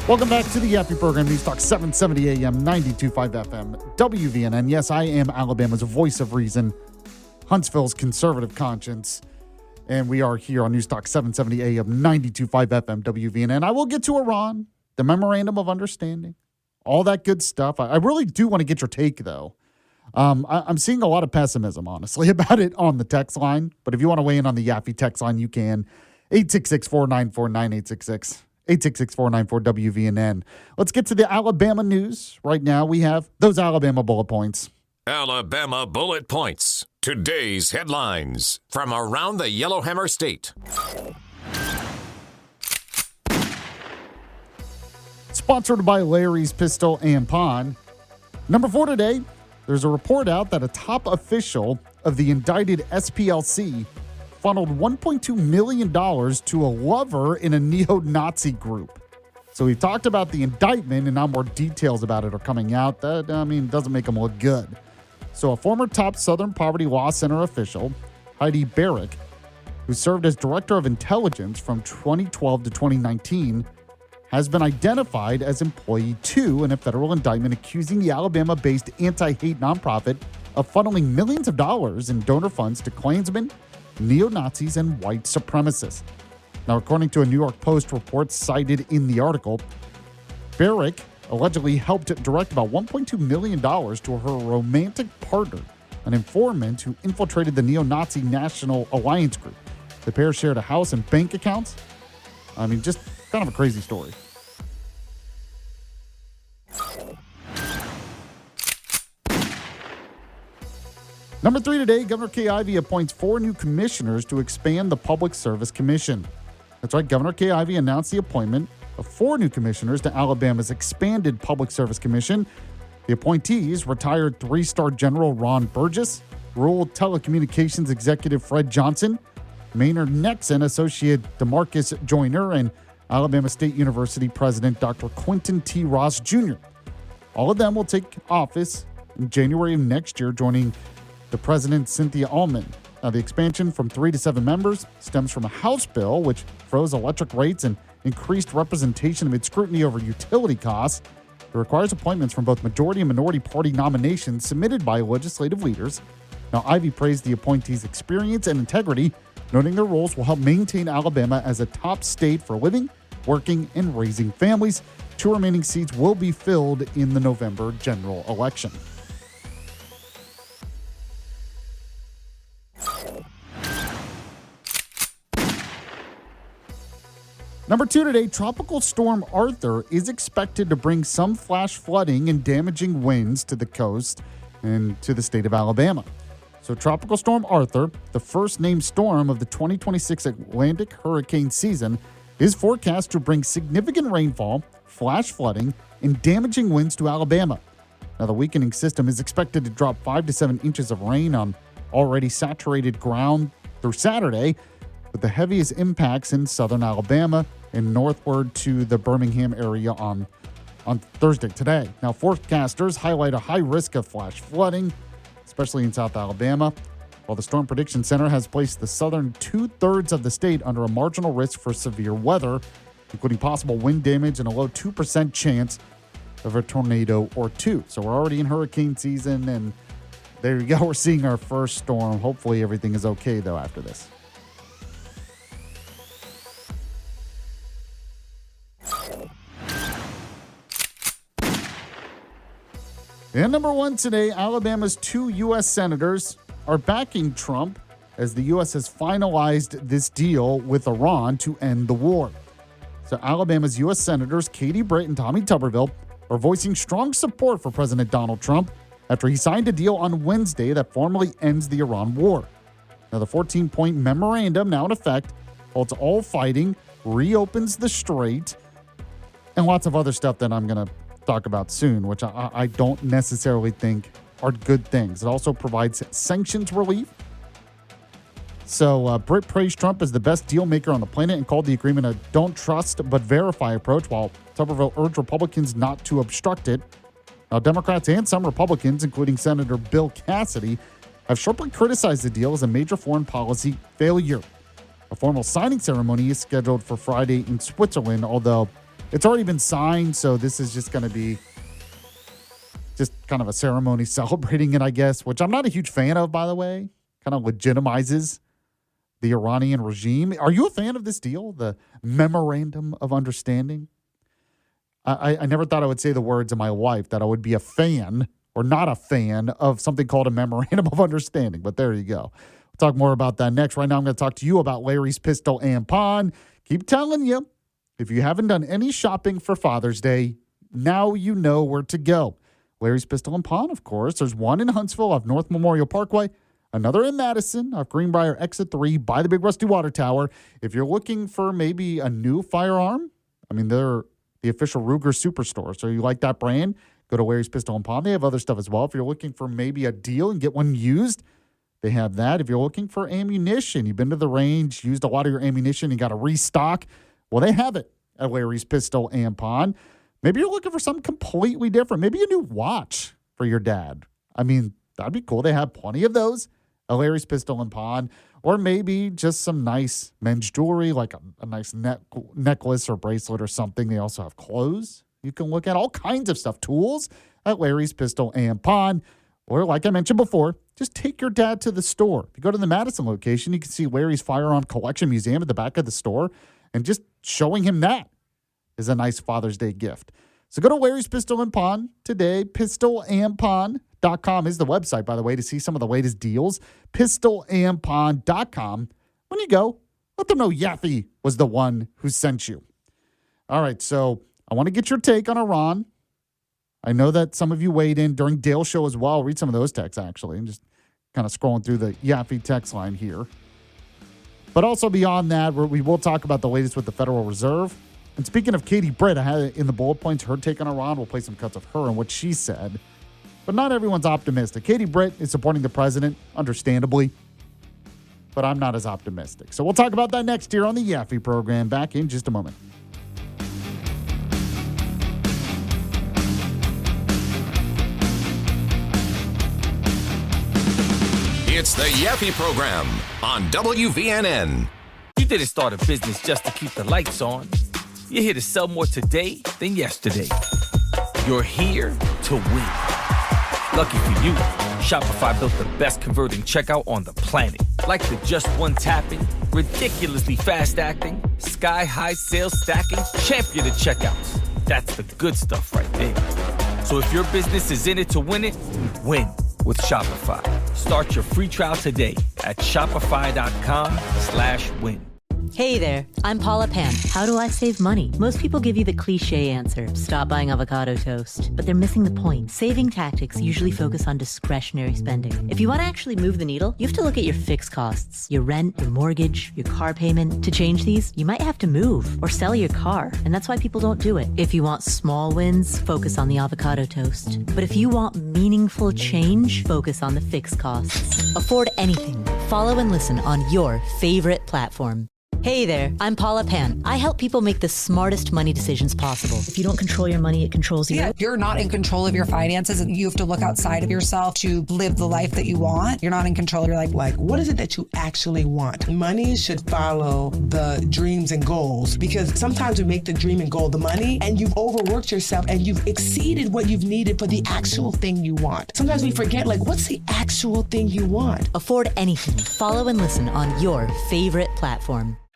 Welcome back to the Yaffee program, News Talk 770 AM, 92.5 FM, WVNN. Yes, I am Alabama's voice of reason, Huntsville's conservative conscience, and we are here on News Talk 770 AM, 92.5 FM, WVNN. I will get to Iran, the Memorandum of Understanding, all that good stuff. I really do want to get your take, though. I'm seeing a lot of pessimism, honestly, about it on the text line, but if you want to weigh in on the Yaffee text line, you can. 866-494-9866. 866-494-WVNN. Let's get to the Alabama news. Right now, we have those Alabama bullet points. Alabama bullet points. Today's headlines from around the Yellowhammer State. Sponsored by Larry's Pistol and Pawn. Number 4 today, there's a report out that a top official of the indicted SPLC funneled $1.2 million to a lover in a neo-Nazi group. So we talked about the indictment, and now more details about it are coming out. That, doesn't make them look good. So a former top Southern Poverty Law Center official, Heidi Barrick, who served as Director of Intelligence from 2012 to 2019, has been identified as Employee 2 in a federal indictment accusing the Alabama-based anti-hate nonprofit of funneling millions of dollars in donor funds to Klansmen, neo-Nazis, and white supremacists. Now, according to a New York Post report cited in the article, Barrick allegedly helped direct about $1.2 million to her romantic partner, an informant who infiltrated the neo-Nazi National Alliance Group. The pair shared a house and bank accounts. Just kind of a crazy story. Number 3 today, Governor Kay Ivey appoints 4 new commissioners to expand the Public Service Commission. That's right, Governor Kay Ivey announced the appointment of 4 new commissioners to Alabama's expanded Public Service Commission. The appointees, retired 3-star General Ron Burgess, Rural Telecommunications Executive Fred Johnson, Maynard Nexon Associate DeMarcus Joyner, and Alabama State University President Dr. Quentin T. Ross Jr. All of them will take office in January of next year, joining the President, Cynthia Allman. Now, the expansion from 3 to 7 members stems from a House bill which froze electric rates and increased representation amid scrutiny over utility costs. It requires appointments from both majority and minority party nominations submitted by legislative leaders. Now, Ivey praised the appointees' experience and integrity, noting their roles will help maintain Alabama as a top state for living, working, and raising families. 2 remaining seats will be filled in the November general election. Number 2 today, Tropical Storm Arthur is expected to bring some flash flooding and damaging winds to the coast and to the state of Alabama. So Tropical Storm Arthur, the first named storm of the 2026 Atlantic hurricane season, is forecast to bring significant rainfall, flash flooding, and damaging winds to Alabama. Now, the weakening system is expected to drop 5 to 7 inches of rain on already saturated ground through Saturday, with the heaviest impacts in southern Alabama and northward to the Birmingham area on Thursday today. Now, forecasters highlight a high risk of flash flooding, especially in South Alabama, while the Storm Prediction Center has placed the southern 2/3 of the state under a marginal risk for severe weather, including possible wind damage and a low 2% chance of a tornado or 2. So we're already in hurricane season, and there you go. We're seeing our first storm. Hopefully everything is okay, though, after this. And number 1 today, Alabama's 2 U.S. senators are backing Trump as the U.S. has finalized this deal with Iran to end the war. So Alabama's U.S. senators, Katie Britt and Tommy Tuberville, are voicing strong support for President Donald Trump after he signed a deal on Wednesday that formally ends the Iran war. Now, the 14-point memorandum, now in effect, halts all fighting, reopens the strait, and lots of other stuff that I'm going to talk about soon, which I don't necessarily think are good things. It also provides sanctions relief. So Britt praised Trump as the best deal maker on the planet and called the agreement a don't trust but verify approach, while Tuberville urged Republicans not to obstruct it. Now, Democrats and some Republicans, including Senator Bill Cassidy, have sharply criticized the deal as a major foreign policy failure. A formal signing ceremony is scheduled for Friday in Switzerland, although It's already been signed, so this is just going to be just kind of a ceremony celebrating it, I guess, which I'm not a huge fan of, by the way. Kind of legitimizes the Iranian regime. Are you a fan of this deal, the Memorandum of Understanding? I never thought I would say the words in my life that I would be a fan or not a fan of something called a Memorandum of Understanding, but there you go. We'll talk more about that next. Right now, I'm going to talk to you about Larry's Pistol and Pawn. Keep telling you, if you haven't done any shopping for Father's Day, now you know where to go. Larry's Pistol and Pawn, of course. There's one in Huntsville off North Memorial Parkway, another in Madison off Greenbrier Exit 3 by the Big Rusty Water Tower. If you're looking for maybe a new firearm, I mean, they're the official Ruger Superstore. So you like that brand, go to Larry's Pistol and Pawn. They have other stuff as well. If you're looking for maybe a deal and get one used, they have that. If you're looking for ammunition, you've been to the range, used a lot of your ammunition, you got to restock, well, they have it at Larry's Pistol and Pawn. Maybe you're looking for something completely different. Maybe a new watch for your dad. I mean, that'd be cool. They have plenty of those at Larry's Pistol and Pawn. Or maybe just some nice men's jewelry, like a nice necklace or bracelet or something. They also have clothes. You can look at all kinds of stuff. Tools at Larry's Pistol and Pawn. Or like I mentioned before, just take your dad to the store. If you go to the Madison location, you can see Larry's Firearm Collection Museum at the back of the store. And just showing him that is a nice Father's Day gift. So go to Larry's Pistol and Pawn today. Pistolandpawn.com is the website, by the way, to see some of the latest deals. Pistolandpawn.com. When you go, let them know Yaffee was the one who sent you. All right, so I want to get your take on Iran. I know that some of you weighed in during Dale's show as well. I'll read some of those texts, actually. I'm just kind of scrolling through the Yaffee text line here. But also beyond that, we will talk about the latest with the Federal Reserve. And speaking of Katie Britt, I had in the bullet points her take on Iran. We'll play some cuts of her and what she said. But not everyone's optimistic. Katie Britt is supporting the president, understandably. But I'm not as optimistic. So we'll talk about that next here on the Yaffee program. Back in just a moment. It's the Yaffee program on WVNN. You didn't start a business just to keep the lights on. You're here to sell more today than yesterday. You're here to win. Lucky for you, Shopify built the best converting checkout on the planet. Like the just one tapping, ridiculously fast acting, sky-high sales stacking, champion of checkouts. That's the good stuff right there. So if your business is in it to win it, win with Shopify. Start your free trial today at shopify.com/win. Hey there, I'm Paula Pan. How do I save money? Most people give you the cliche answer, stop buying avocado toast. But they're missing the point. Saving tactics usually focus on discretionary spending. If you want to actually move the needle, you have to look at your fixed costs, your rent, your mortgage, your car payment. To change these, you might have to move or sell your car, and that's why people don't do it. If you want small wins, focus on the avocado toast. But if you want meaningful change, focus on the fixed costs. Afford anything. Follow and listen on your favorite platform. Hey there, I'm Paula Pan. I help people make the smartest money decisions possible. If you don't control your money, it controls you. Yeah, you're not in control of your finances and you have to look outside of yourself to live the life that you want. You're not in control. You're like, what is it that you actually want? Money should follow the dreams and goals, because sometimes we make the dream and goal the money and you've overworked yourself and you've exceeded what you've needed for the actual thing you want. Sometimes we forget, what's the actual thing you want? Afford anything. Follow and listen on your favorite platform.